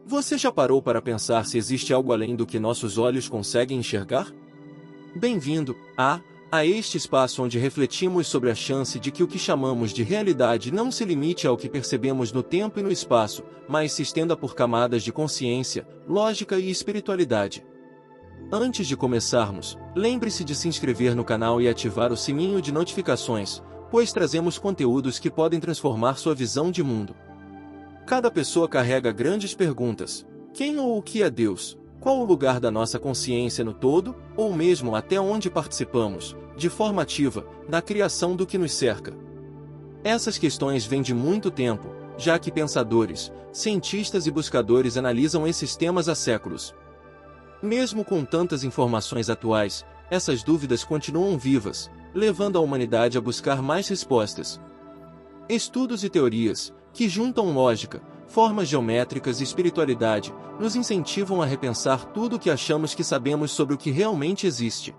Você já parou para pensar se existe algo além do que nossos olhos conseguem enxergar? Bem-vindo a este espaço onde refletimos sobre a chance de que o que chamamos de realidade não se limite ao que percebemos no tempo e no espaço, mas se estenda por camadas de consciência, lógica e espiritualidade. Antes de começarmos, lembre-se de se inscrever no canal e ativar o sininho de notificações, pois trazemos conteúdos que podem transformar sua visão de mundo. Cada pessoa carrega grandes perguntas: quem ou o que é Deus? Qual o lugar da nossa consciência no todo, ou mesmo até onde participamos, de forma ativa, na criação do que nos cerca? Essas questões vêm de muito tempo, já que pensadores, cientistas e buscadores analisam esses temas há séculos. Mesmo com tantas informações atuais, essas dúvidas continuam vivas, levando a humanidade a buscar mais respostas. Estudos e teorias, que juntam lógica, formas geométricas e espiritualidade, nos incentivam a repensar tudo o que achamos que sabemos sobre o que realmente existe.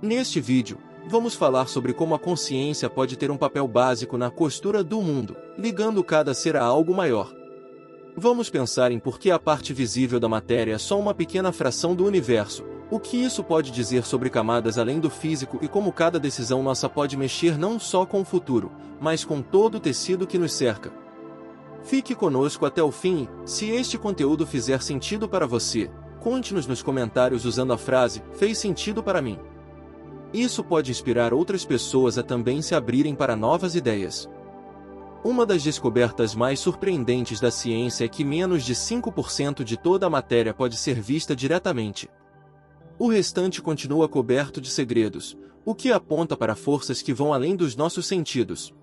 Neste vídeo, vamos falar sobre como a consciência pode ter um papel básico na costura do mundo, ligando cada ser a algo maior. Vamos pensar em por que a parte visível da matéria é só uma pequena fração do universo, o que isso pode dizer sobre camadas além do físico e como cada decisão nossa pode mexer não só com o futuro, mas com todo o tecido que nos cerca. Fique conosco até o fim. Se este conteúdo fizer sentido para você, conte-nos nos comentários usando a frase "fez sentido para mim". Isso pode inspirar outras pessoas a também se abrirem para novas ideias. Uma das descobertas mais surpreendentes da ciência é que menos de 5% de toda a matéria pode ser vista diretamente. O restante continua coberto de segredos, o que aponta para forças que vão além dos nossos sentidos.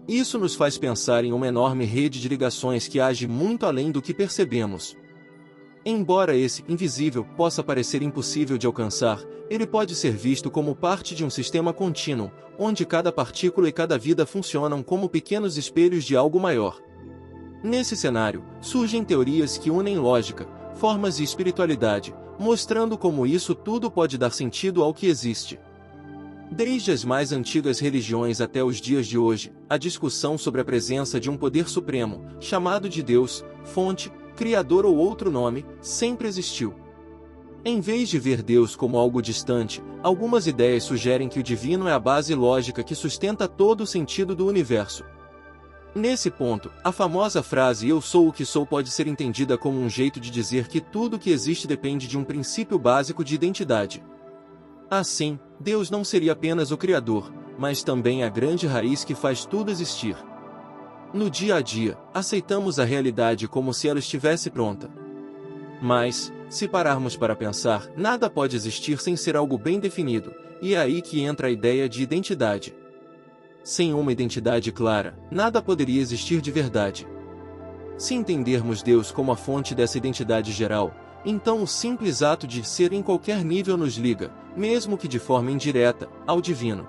Isso nos faz pensar em uma enorme rede de ligações que age muito além do que percebemos. Embora esse invisível possa parecer impossível de alcançar, ele pode ser visto como parte de um sistema contínuo, onde cada partícula e cada vida funcionam como pequenos espelhos de algo maior. Nesse cenário, surgem teorias que unem lógica, formas e espiritualidade, mostrando como isso tudo pode dar sentido ao que existe. Desde as mais antigas religiões até os dias de hoje, a discussão sobre a presença de um poder supremo, chamado de Deus, fonte, criador ou outro nome, sempre existiu. Em vez de ver Deus como algo distante, algumas ideias sugerem que o divino é a base lógica que sustenta todo o sentido do universo. Nesse ponto, a famosa frase "eu sou o que sou" pode ser entendida como um jeito de dizer que tudo o que existe depende de um princípio básico de identidade. Assim, Deus não seria apenas o Criador, mas também a grande raiz que faz tudo existir. No dia a dia, aceitamos a realidade como se ela estivesse pronta. Mas, se pararmos para pensar, nada pode existir sem ser algo bem definido, e é aí que entra a ideia de identidade. Sem uma identidade clara, nada poderia existir de verdade. Se entendermos Deus como a fonte dessa identidade geral, então o simples ato de ser em qualquer nível nos liga, mesmo que de forma indireta, ao divino.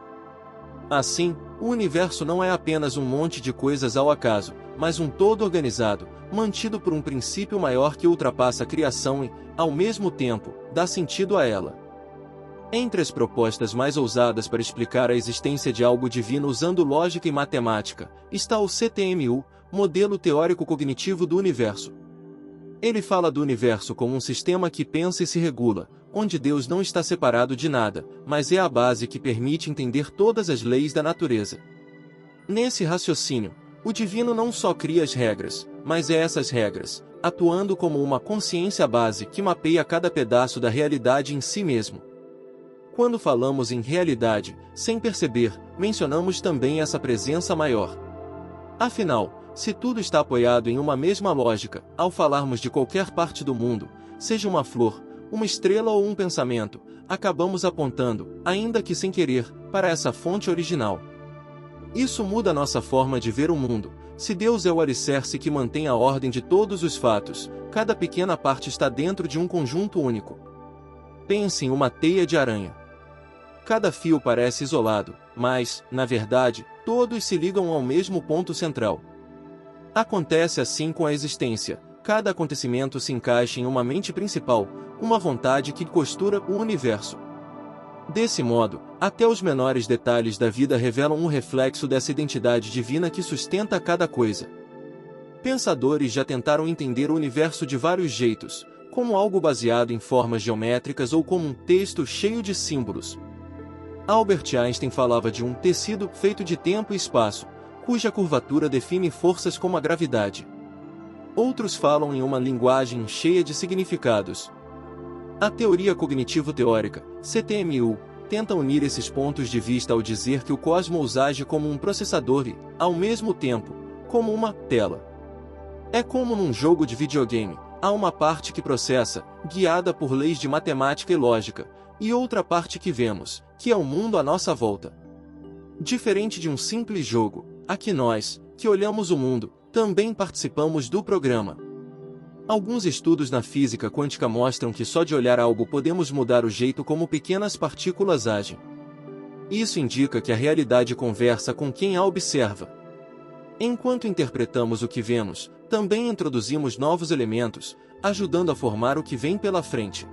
Assim, o universo não é apenas um monte de coisas ao acaso, mas um todo organizado, mantido por um princípio maior que ultrapassa a criação e, ao mesmo tempo, dá sentido a ela. Entre as propostas mais ousadas para explicar a existência de algo divino usando lógica e matemática, está o CTMU, Modelo Teórico Cognitivo do Universo. Ele fala do universo como um sistema que pensa e se regula, onde Deus não está separado de nada, mas é a base que permite entender todas as leis da natureza. Nesse raciocínio, o divino não só cria as regras, mas é essas regras, atuando como uma consciência base que mapeia cada pedaço da realidade em si mesmo. Quando falamos em realidade, sem perceber, mencionamos também essa presença maior. Afinal, se tudo está apoiado em uma mesma lógica, ao falarmos de qualquer parte do mundo, seja uma flor, uma estrela ou um pensamento, acabamos apontando, ainda que sem querer, para essa fonte original. Isso muda a nossa forma de ver o mundo. Se Deus é o alicerce que mantém a ordem de todos os fatos, cada pequena parte está dentro de um conjunto único. Pense em uma teia de aranha. Cada fio parece isolado, mas, na verdade, todos se ligam ao mesmo ponto central. Acontece assim com a existência. Cada acontecimento se encaixa em uma mente principal, uma vontade que costura o universo. Desse modo, até os menores detalhes da vida revelam um reflexo dessa identidade divina que sustenta cada coisa. Pensadores já tentaram entender o universo de vários jeitos, como algo baseado em formas geométricas ou como um texto cheio de símbolos. Albert Einstein falava de um tecido feito de tempo e espaço, cuja curvatura define forças como a gravidade. Outros falam em uma linguagem cheia de significados. A teoria cognitivo-teórica, CTMU, tenta unir esses pontos de vista ao dizer que o cosmos age como um processador e, ao mesmo tempo, como uma tela. É como num jogo de videogame, há uma parte que processa, guiada por leis de matemática e lógica, e outra parte que vemos, que é o mundo à nossa volta. Diferente de um simples jogo, aqui nós, que olhamos o mundo, também participamos do programa. Alguns estudos na física quântica mostram que só de olhar algo podemos mudar o jeito como pequenas partículas agem. Isso indica que a realidade conversa com quem a observa. Enquanto interpretamos o que vemos, também introduzimos novos elementos, ajudando a formar o que vem pela frente.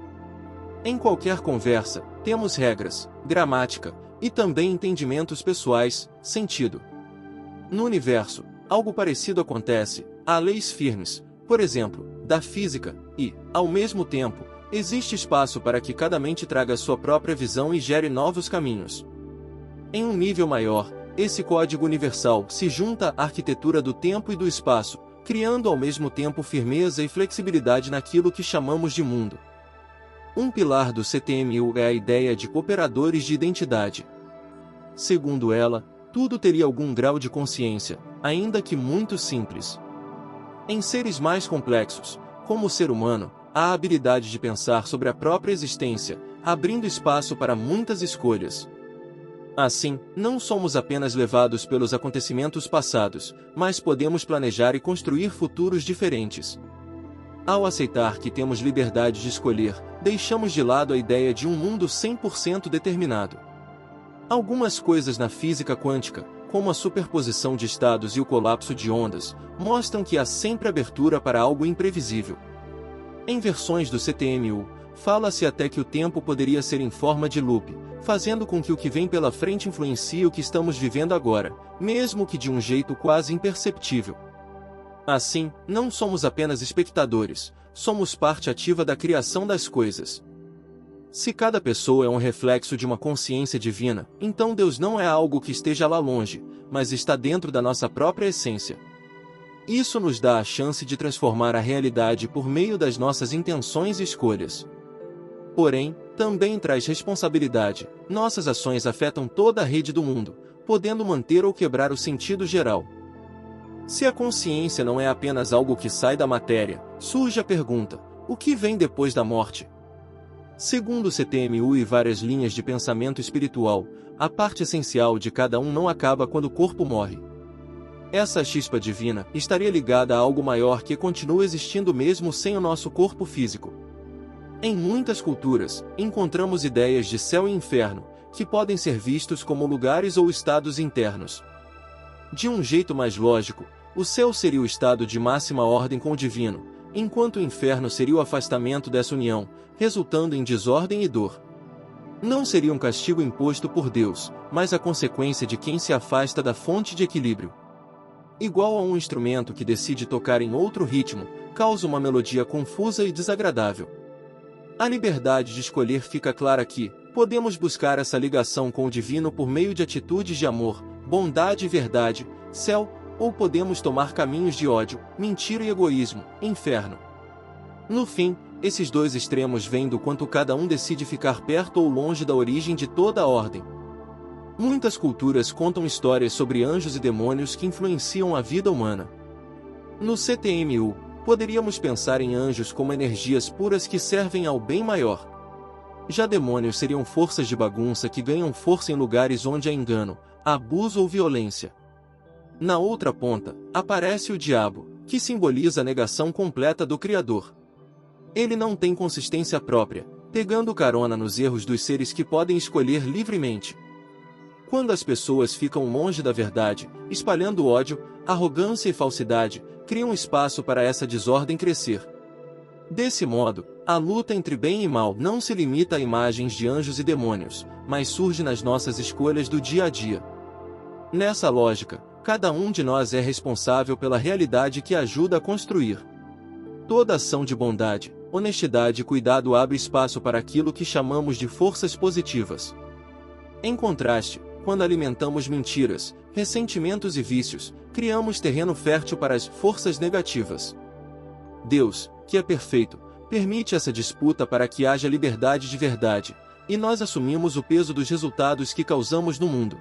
Em qualquer conversa, temos regras, gramática, e também entendimentos pessoais, sentido. No universo, algo parecido acontece, há leis firmes, por exemplo, da física, e, ao mesmo tempo, existe espaço para que cada mente traga sua própria visão e gere novos caminhos. Em um nível maior, esse código universal se junta à arquitetura do tempo e do espaço, criando ao mesmo tempo firmeza e flexibilidade naquilo que chamamos de mundo. Um pilar do CTMU é a ideia de cooperadores de identidade. Segundo ela, tudo teria algum grau de consciência, ainda que muito simples. Em seres mais complexos, como o ser humano, há a habilidade de pensar sobre a própria existência, abrindo espaço para muitas escolhas. Assim, não somos apenas levados pelos acontecimentos passados, mas podemos planejar e construir futuros diferentes. Ao aceitar que temos liberdade de escolher, deixamos de lado a ideia de um mundo 100% determinado. Algumas coisas na física quântica, como a superposição de estados e o colapso de ondas, mostram que há sempre abertura para algo imprevisível. Em versões do CTMU, fala-se até que o tempo poderia ser em forma de loop, fazendo com que o que vem pela frente influencie o que estamos vivendo agora, mesmo que de um jeito quase imperceptível. Assim, não somos apenas espectadores, somos parte ativa da criação das coisas. Se cada pessoa é um reflexo de uma consciência divina, então Deus não é algo que esteja lá longe, mas está dentro da nossa própria essência. Isso nos dá a chance de transformar a realidade por meio das nossas intenções e escolhas. Porém, também traz responsabilidade. Nossas ações afetam toda a rede do mundo, podendo manter ou quebrar o sentido geral. Se a consciência não é apenas algo que sai da matéria, surge a pergunta: o que vem depois da morte? Segundo o CTMU e várias linhas de pensamento espiritual, a parte essencial de cada um não acaba quando o corpo morre. Essa chispa divina estaria ligada a algo maior que continua existindo mesmo sem o nosso corpo físico. Em muitas culturas, encontramos ideias de céu e inferno, que podem ser vistos como lugares ou estados internos. De um jeito mais lógico, o céu seria o estado de máxima ordem com o divino, enquanto o inferno seria o afastamento dessa união, resultando em desordem e dor. Não seria um castigo imposto por Deus, mas a consequência de quem se afasta da fonte de equilíbrio. Igual a um instrumento que decide tocar em outro ritmo, causa uma melodia confusa e desagradável. A liberdade de escolher fica clara aqui. Podemos buscar essa ligação com o divino por meio de atitudes de amor, bondade e verdade, céu, ou podemos tomar caminhos de ódio, mentira e egoísmo, inferno. No fim, esses dois extremos vêm do quanto cada um decide ficar perto ou longe da origem de toda a ordem. Muitas culturas contam histórias sobre anjos e demônios que influenciam a vida humana. No CTMU, poderíamos pensar em anjos como energias puras que servem ao bem maior. Já demônios seriam forças de bagunça que ganham força em lugares onde há engano, abuso ou violência. Na outra ponta, aparece o diabo, que simboliza a negação completa do Criador. Ele não tem consistência própria, pegando carona nos erros dos seres que podem escolher livremente. Quando as pessoas ficam longe da verdade, espalhando ódio, arrogância e falsidade, criam espaço para essa desordem crescer. Desse modo, a luta entre bem e mal não se limita a imagens de anjos e demônios, mas surge nas nossas escolhas do dia a dia. Nessa lógica, Cada um de nós é responsável pela realidade que ajuda a construir. Toda ação de bondade, honestidade e cuidado abre espaço para aquilo que chamamos de forças positivas. Em contraste, quando alimentamos mentiras, ressentimentos e vícios, criamos terreno fértil para as forças negativas. Deus, que é perfeito, permite essa disputa para que haja liberdade de verdade, e nós assumimos o peso dos resultados que causamos no mundo.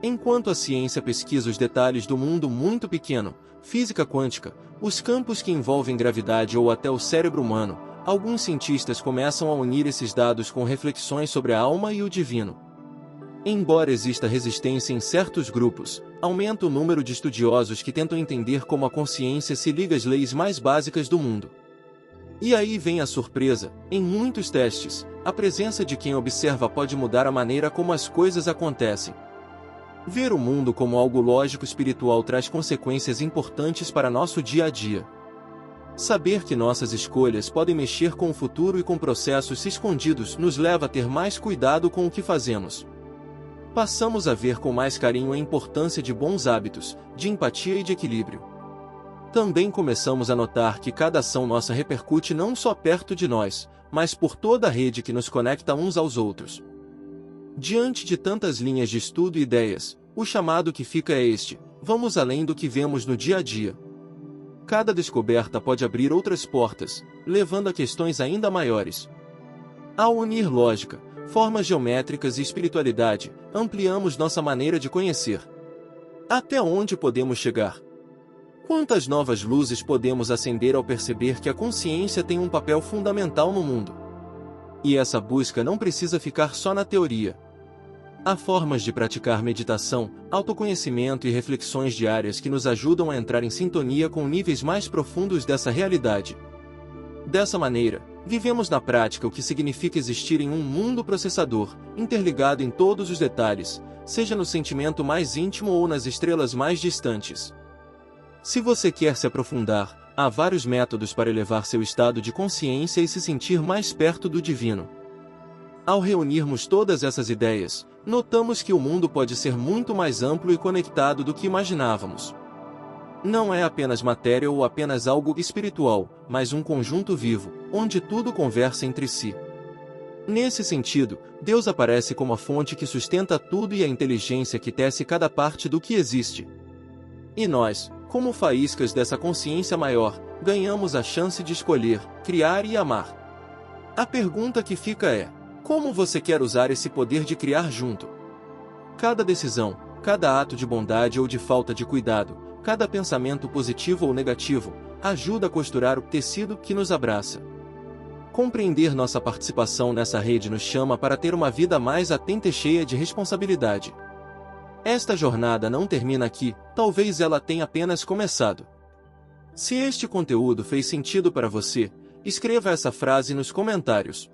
Enquanto a ciência pesquisa os detalhes do mundo muito pequeno, física quântica, os campos que envolvem gravidade ou até o cérebro humano, alguns cientistas começam a unir esses dados com reflexões sobre a alma e o divino. Embora exista resistência em certos grupos, aumenta o número de estudiosos que tentam entender como a consciência se liga às leis mais básicas do mundo. E aí vem a surpresa: em muitos testes, a presença de quem observa pode mudar a maneira como as coisas acontecem. Ver o mundo como algo lógico espiritual traz consequências importantes para nosso dia a dia. Saber que nossas escolhas podem mexer com o futuro e com processos escondidos nos leva a ter mais cuidado com o que fazemos. Passamos a ver com mais carinho a importância de bons hábitos, de empatia e de equilíbrio. Também começamos a notar que cada ação nossa repercute não só perto de nós, mas por toda a rede que nos conecta uns aos outros. Diante de tantas linhas de estudo e ideias, o chamado que fica é este: vamos além do que vemos no dia a dia. Cada descoberta pode abrir outras portas, levando a questões ainda maiores. Ao unir lógica, formas geométricas e espiritualidade, ampliamos nossa maneira de conhecer. Até onde podemos chegar? Quantas novas luzes podemos acender ao perceber que a consciência tem um papel fundamental no mundo? E essa busca não precisa ficar só na teoria. Há formas de praticar meditação, autoconhecimento e reflexões diárias que nos ajudam a entrar em sintonia com níveis mais profundos dessa realidade. Dessa maneira, vivemos na prática o que significa existir em um mundo processador, interligado em todos os detalhes, seja no sentimento mais íntimo ou nas estrelas mais distantes. Se você quer se aprofundar, há vários métodos para elevar seu estado de consciência e se sentir mais perto do divino. Ao reunirmos todas essas ideias, notamos que o mundo pode ser muito mais amplo e conectado do que imaginávamos. Não é apenas matéria ou apenas algo espiritual, mas um conjunto vivo, onde tudo conversa entre si. Nesse sentido, Deus aparece como a fonte que sustenta tudo e a inteligência que tece cada parte do que existe. E nós, como faíscas dessa consciência maior, ganhamos a chance de escolher, criar e amar. A pergunta que fica é: como você quer usar esse poder de criar junto? Cada decisão, cada ato de bondade ou de falta de cuidado, cada pensamento positivo ou negativo, ajuda a costurar o tecido que nos abraça. Compreender nossa participação nessa rede nos chama para ter uma vida mais atenta e cheia de responsabilidade. Esta jornada não termina aqui, talvez ela tenha apenas começado. Se este conteúdo fez sentido para você, escreva essa frase nos comentários.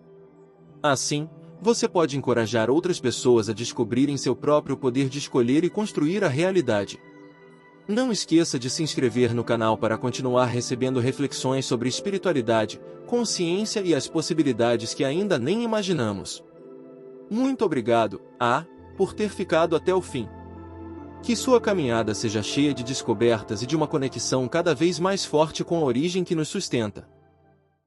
Assim, você pode encorajar outras pessoas a descobrirem seu próprio poder de escolher e construir a realidade. Não esqueça de se inscrever no canal para continuar recebendo reflexões sobre espiritualidade, consciência e as possibilidades que ainda nem imaginamos. Muito obrigado, por ter ficado até o fim. Que sua caminhada seja cheia de descobertas e de uma conexão cada vez mais forte com a origem que nos sustenta.